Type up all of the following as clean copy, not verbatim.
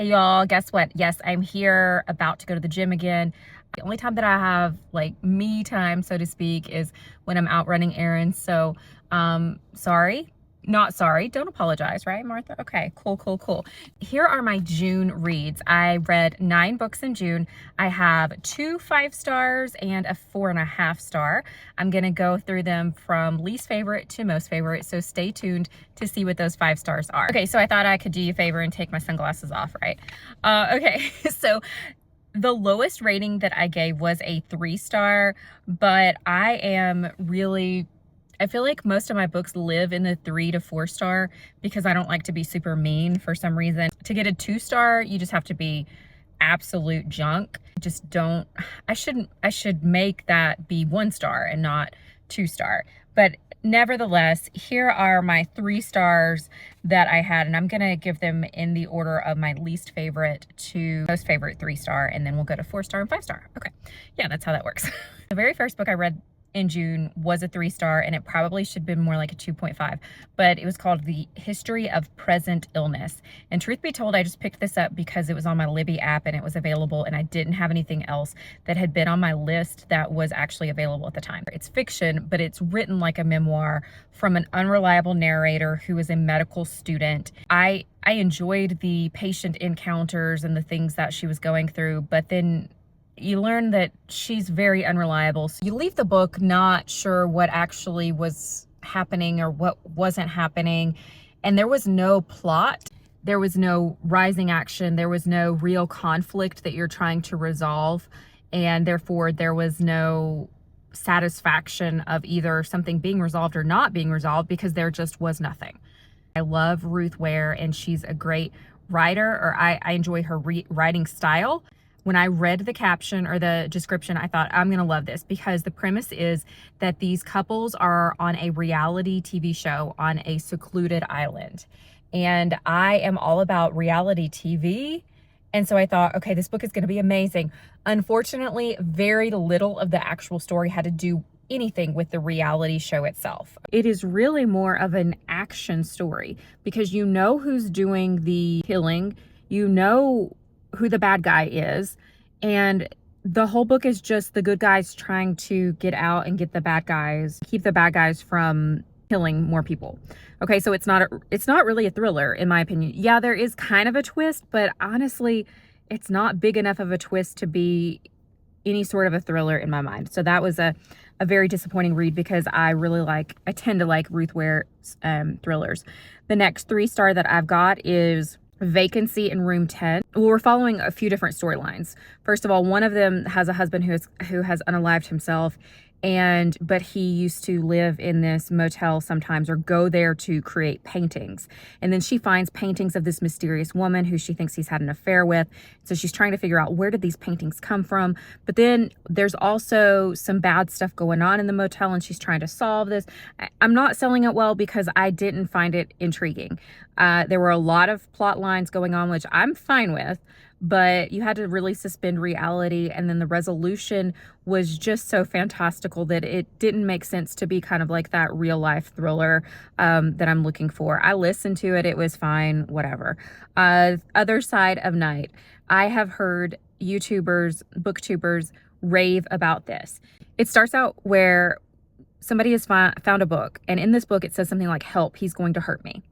Hey y'all, guess what? Yes, I'm here about to go to the gym again. The only time that I have like me time, so to speak, is when I'm out running errands. So, sorry, not sorry. Don't apologize, right, Martha? Okay, cool. Here are my June reads. I read 9 books in June. I have 2 5 stars and a 4.5 star. I'm gonna go through them from least favorite to most favorite. So stay tuned to see what those 5 stars are. Okay, so I thought I could do you a favor and take my sunglasses off, right? Okay, so the lowest rating that I gave was a 3 star, but I feel like most of my books live in the 3 to 4 star because I don't like to be super mean for some reason. To get a 2 star, you just have to be absolute junk. Just don't, I should make that be 1 star and not 2 star. But nevertheless, here are my 3 stars that I had, and I'm gonna give them in the order of my least favorite to most favorite 3 star, and then we'll go to 4 star and 5 star. Okay, yeah, that's how that works. The very first book I read in June was a 3 star, and it probably should have been more like a 2.5, but it was called The History of Present Illness. And truth be told, I just picked this up because it was on my Libby app and it was available, and I didn't have anything else that had been on my list that was actually available at the time. It's fiction, but it's written like a memoir from an unreliable narrator who is a medical student. I enjoyed the patient encounters and the things that she was going through, but then you learn that she's very unreliable. So you leave the book not sure what actually was happening or what wasn't happening. And there was no plot. There was no rising action. There was no real conflict that you're trying to resolve. And therefore there was no satisfaction of either something being resolved or not being resolved because there just was nothing. I love Ruth Ware, and she's a great writer, or I enjoy her writing style. When I read the caption or the description, I thought, I'm gonna love this, because the premise is that these couples are on a reality TV show on a secluded island. And I am all about reality TV. And so I thought, okay, this book is gonna be amazing. Unfortunately, very little of the actual story had to do anything with the reality show itself. It is really more of an action story because you know who's doing the killing, you know who the bad guy is, and the whole book is just the good guys trying to get out and get the bad guys, keep the bad guys from killing more people. Okay, so it's not really a thriller in my opinion. Yeah, there is kind of a twist, but honestly, it's not big enough of a twist to be any sort of a thriller in my mind. So that was a very disappointing read because I tend to like Ruth Ware's thrillers. The next 3 star that I've got is Vacancy in Room 10. Well, we're following a few different storylines. First of all, one of them has a husband who has unalived himself, but he used to live in this motel sometimes, or go there to create paintings. And then she finds paintings of this mysterious woman who she thinks he's had an affair with. So she's trying to figure out, where did these paintings come from? But then there's also some bad stuff going on in the motel, and she's trying to solve this. I'm not selling it well because I didn't find it intriguing. There were a lot of plot lines going on, which I'm fine with, but you had to really suspend reality, and then the resolution was just so fantastical that it didn't make sense to be kind of like that real life thriller that I'm looking for. I listened to it, it was fine, whatever. Other Side of Night. I have heard YouTubers, booktubers rave about this. It starts out where somebody has found a book, and in this book it says something like, "Help, he's going to hurt me."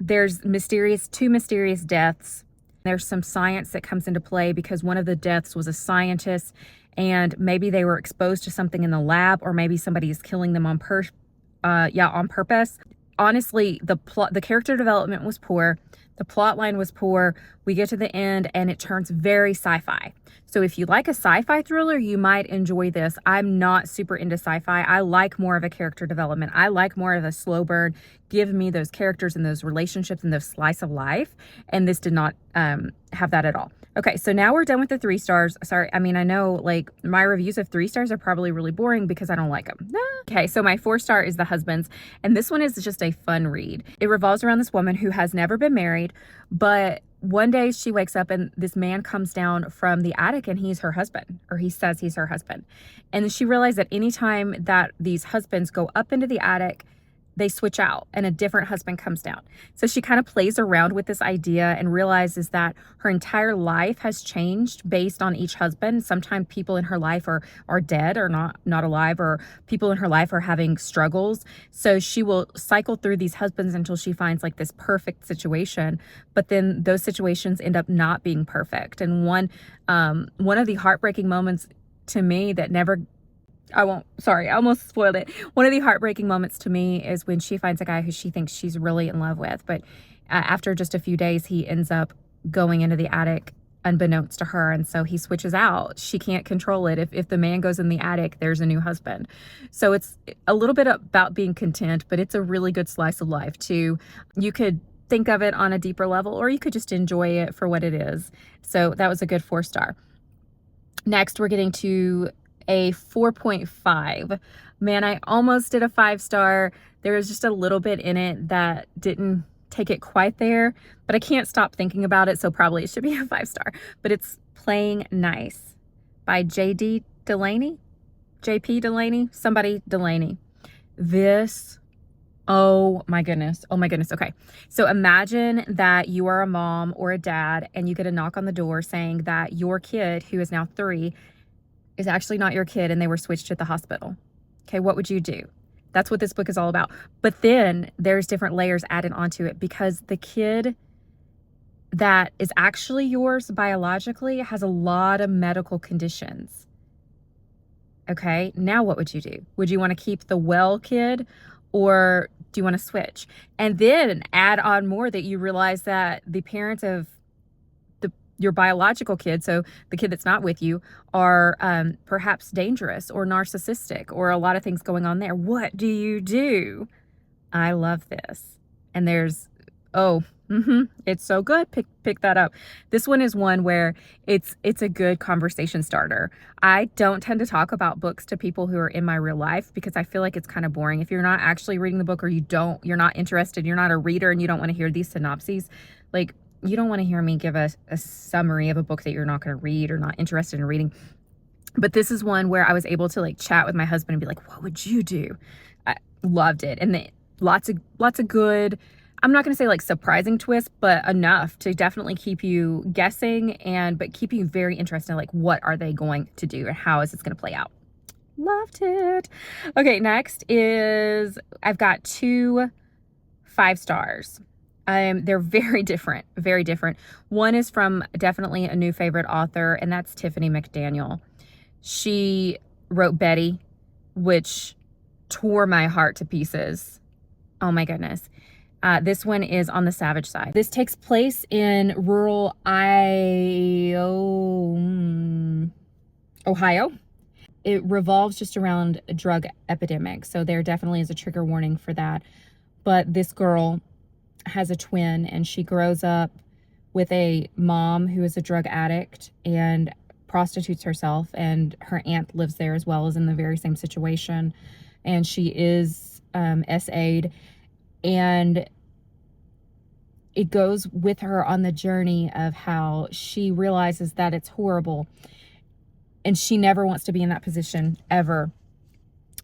There's two mysterious deaths. There's some science that comes into play because one of the deaths was a scientist, and maybe they were exposed to something in the lab, or maybe somebody is killing them on purpose. Honestly, the character development was poor. The plot line was poor. We get to the end and it turns very sci-fi. So if you like a sci-fi thriller, you might enjoy this. I'm not super into sci-fi. I like more of a character development. I like more of a slow burn. Give me those characters and those relationships and those slice of life. And this did not have that at all. Okay, so now we're done with the 3 stars. Sorry, I mean, I know like my reviews of 3 stars are probably really boring because I don't like them. Okay, so my 4 star is The Husbands, and this one is just a fun read. It revolves around this woman who has never been married, but one day she wakes up and this man comes down from the attic and he's her husband, or he says he's her husband. And she realized that anytime that these husbands go up into the attic, they switch out and a different husband comes down. So she kind of plays around with this idea and realizes that her entire life has changed based on each husband. Sometimes people in her life are dead or not alive, or people in her life are having struggles. So she will cycle through these husbands until she finds like this perfect situation. But then those situations end up not being perfect. And one of the heartbreaking moments to me that never I almost spoiled it. One of the heartbreaking moments to me is when she finds a guy who she thinks she's really in love with, but after just a few days, he ends up going into the attic unbeknownst to her, and so he switches out. She can't control it. If the man goes in the attic, there's a new husband. So it's a little bit about being content, but it's a really good slice of life too. You could think of it on a deeper level, or you could just enjoy it for what it is. So that was a good 4-star. Next, we're getting to a 4.5. Man, I almost did a 5-star. There was just a little bit in it that didn't take it quite there, but I can't stop thinking about it, so probably it should be a 5-star. But it's Playing Nice by JP Delaney, somebody Delaney. This, oh my goodness. Okay. So imagine that you are a mom or a dad and you get a knock on the door saying that your kid, who is now 3, is actually not your kid and they were switched at the hospital. Okay, what would you do? That's what this book is all about. But then there's different layers added onto it, because the kid that is actually yours biologically has a lot of medical conditions. Okay, now what would you do? Would you want to keep the well kid, or do you want to switch? And then add on more that you realize that the parents of your biological kid, so the kid that's not with you, are perhaps dangerous or narcissistic, or a lot of things going on there. What do you do? I love this. And there's, it's so good. Pick that up. This one is one where it's a good conversation starter. I don't tend to talk about books to people who are in my real life, because I feel like it's kind of boring. If you're not actually reading the book, or you're not interested, you're not a reader, and you don't want to hear these synopses, like, you don't want to hear me give a summary of a book that you're not going to read or not interested in reading. But this is one where I was able to like chat with my husband and be like, what would you do? I loved it. And lots of good, I'm not going to say like surprising twists, but enough to definitely keep you guessing, but keep you very interested in like, what are they going to do and how is this going to play out? Loved it. Okay, next is, I've got 2 5-stars. They're very different. One is from definitely a new favorite author, and that's Tiffany McDaniel. She wrote Betty, which tore my heart to pieces. Oh my goodness. This one is on the savage side. This takes place in rural Ohio. It revolves just around a drug epidemic, so there definitely is a trigger warning for that. But this girl has a twin, and she grows up with a mom who is a drug addict and prostitutes herself, and her aunt lives there as well, as in the very same situation, and she is SA'd, and it goes with her on the journey of how she realizes that it's horrible and she never wants to be in that position ever.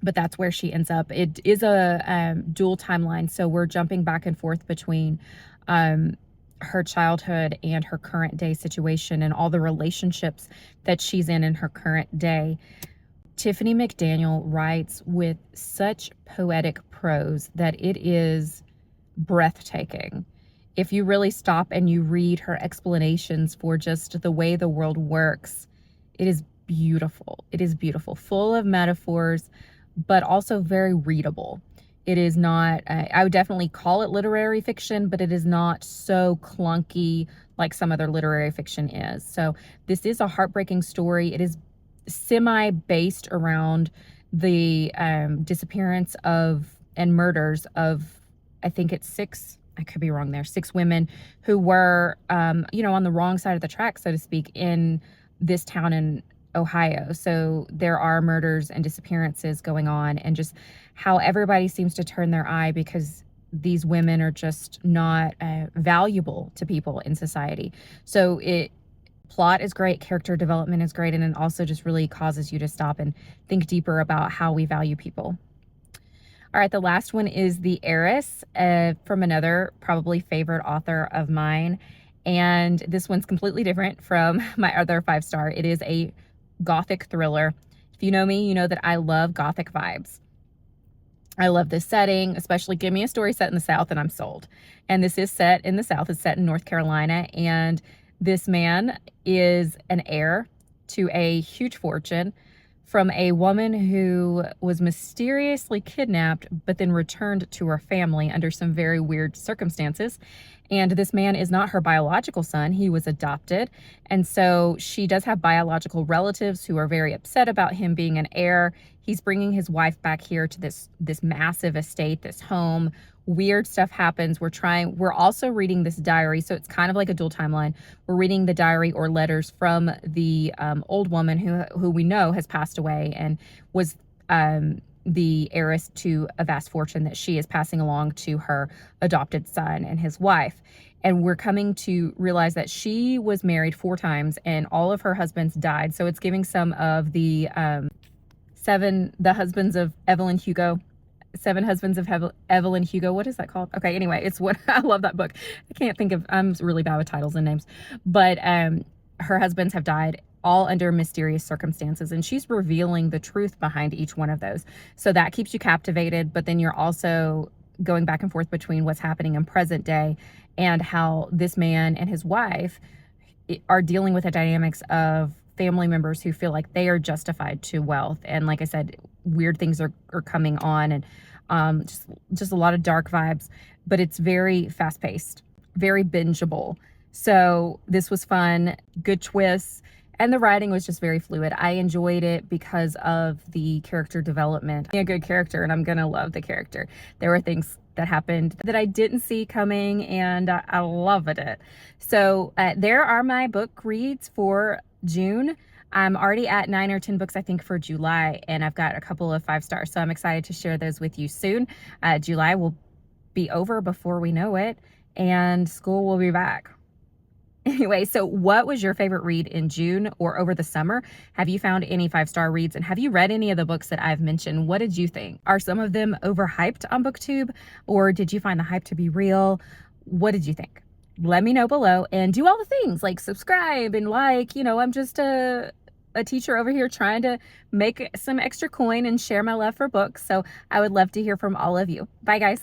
But that's where she ends up. It is a dual timeline, so we're jumping back and forth between her childhood and her current day situation and all the relationships that she's in her current day. Tiffany McDaniel writes with such poetic prose that it is breathtaking. If you really stop and you read her explanations for just the way the world works, it is beautiful. It is beautiful, full of metaphors, but also very readable. It is not, I would definitely call it literary fiction, but it is not so clunky like some other literary fiction is. So this is a heartbreaking story. It is semi-based around the disappearance of and murders of, I think it's 6, I could be wrong there, 6 women who were, on the wrong side of the track, so to speak, in this town in Ohio. So there are murders and disappearances going on, and just how everybody seems to turn their eye because these women are just not valuable to people in society. So plot is great, character development is great, and it also just really causes you to stop and think deeper about how we value people. All right, the last one is The Heiress, from another probably favorite author of mine. And this one's completely different from my other 5-star. It is a gothic thriller. If you know me, you know that I love gothic vibes. I love this setting, especially give me a story set in the South and I'm sold. And this is set in the South. It's set in North Carolina. And this man is an heir to a huge fortune from a woman who was mysteriously kidnapped, but then returned to her family under some very weird circumstances. And this man is not her biological son. He was adopted. And so she does have biological relatives who are very upset about him being an heir. He's bringing his wife back here to this massive estate, this home. Weird stuff happens. We're also reading this diary. So it's kind of like a dual timeline. We're reading the diary or letters from the old woman who we know has passed away and was the heiress to a vast fortune that she is passing along to her adopted son and his wife. And we're coming to realize that she was married 4 times and all of her husbands died. So it's giving some of the the husbands of Evelyn Hugo. 7 Husbands of Evelyn Hugo. What is that called? Okay, anyway, it's what I love that book. I can't think of, I'm really bad with titles and names, but her husbands have died all under mysterious circumstances, and she's revealing the truth behind each one of those. So that keeps you captivated, but then you're also going back and forth between what's happening in present day and how this man and his wife are dealing with the dynamics of family members who feel like they are justified to wealth. And like I said, weird things are coming on, and just a lot of dark vibes, but it's very fast paced, very bingeable. So this was fun, good twists, and the writing was just very fluid. I enjoyed it because of the character development. A good character, and I'm gonna love the character. There were things that happened that I didn't see coming, and I loved it. So there are my book reads for June. I'm already at 9 or 10 books, I think, for July, and I've got a couple of 5-stars. So I'm excited to share those with you soon. July will be over before we know it, and school will be back. Anyway, so what was your favorite read in June or over the summer? Have you found any 5-star reads, and have you read any of the books that I've mentioned? What did you think? Are some of them overhyped on BookTube, or did you find the hype to be real? What did you think? Let me know below, and do all the things like subscribe and like. You know, I'm just a teacher over here trying to make some extra coin and share my love for books. So I would love to hear from all of you. Bye, guys.